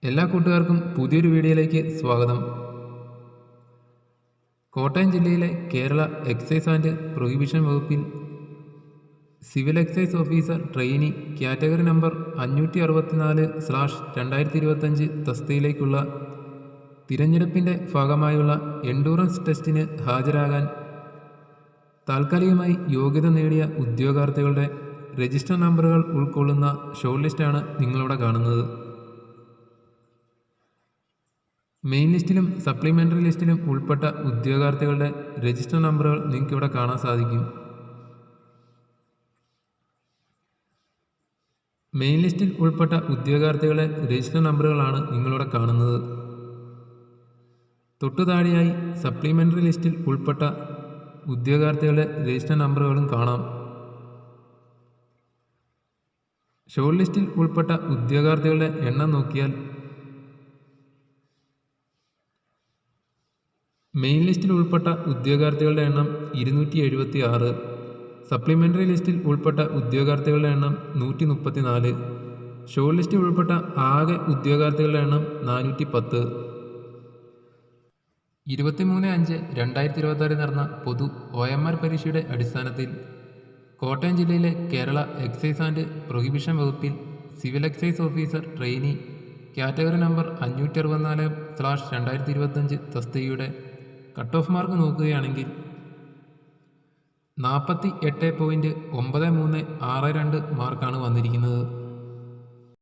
എല്ലാ കൂട്ടുകാർക്കും പുതിയൊരു വീഡിയോയിലേക്ക് സ്വാഗതം. കോട്ടയം ജില്ലയിലെ കേരള എക്സൈസ് ആൻഡ് പ്രൊഹിബിഷൻ വകുപ്പിൽ civil excise officer trainee category number 564/2025 തസ്തികയിലേക്കുള്ള തിരഞ്ഞെടുപ്പിൻ്റെ ഭാഗമായുള്ള എൻഡൂറൻസ് ടെസ്റ്റിന് ഹാജരാകാൻ താൽക്കാലികമായി യോഗ്യത നേടിയ ഉദ്യോഗാർത്ഥികളുടെ രജിസ്റ്റർ നമ്പറുകൾ ഉൾക്കൊള്ളുന്ന ഷോർട്ട് ലിസ്റ്റാണ് നിങ്ങളിവിടെ കാണുന്നത്. മെയിൻ ലിസ്റ്റിലും സപ്ലിമെൻ്ററി ലിസ്റ്റിലും ഉൾപ്പെട്ട ഉദ്യോഗാർത്ഥികളുടെ രജിസ്റ്റർ നമ്പറുകൾ നിങ്ങൾക്ക് ഇവിടെ കാണാൻ സാധിക്കും. മെയിൻ ലിസ്റ്റിൽ ഉൾപ്പെട്ട ഉദ്യോഗാർത്ഥികളുടെ രജിസ്റ്റർ നമ്പറുകളാണ് നിങ്ങളിവിടെ കാണുന്നത്. തൊട്ടുതാഴെയായി സപ്ലിമെൻ്ററി ലിസ്റ്റിൽ ഉൾപ്പെട്ട ഉദ്യോഗാർത്ഥികളുടെ രജിസ്റ്റർ നമ്പറുകളും കാണാം. ഷോർട്ട് ലിസ്റ്റിൽ ഉൾപ്പെട്ട ഉദ്യോഗാർത്ഥികളുടെ എണ്ണം നോക്കിയാൽ മെയിൻ ലിസ്റ്റിൽ ഉൾപ്പെട്ട ഉദ്യോഗാർത്ഥികളുടെ എണ്ണം 276, സപ്ലിമെൻ്ററി ലിസ്റ്റിൽ ഉൾപ്പെട്ട ഉദ്യോഗാർത്ഥികളുടെ എണ്ണം 134, ഷോർട്ട് ലിസ്റ്റിൽ ഉൾപ്പെട്ട ആകെ ഉദ്യോഗാർത്ഥികളുടെ എണ്ണം 410. 23/5/2026 നടന്ന പൊതു OMR പരീക്ഷയുടെ അടിസ്ഥാനത്തിൽ കോട്ടയം ജില്ലയിലെ കേരള എക്സൈസ് ആൻഡ് പ്രൊഹിബിഷൻ വകുപ്പിൽ civil excise officer trainee category number 564/2025 തസ്തികയുടെ കട്ട് ഓഫ് മാർക്ക് നോക്കുകയാണെങ്കിൽ 48.9362 മാർക്കാണ് വന്നിരിക്കുന്നത്.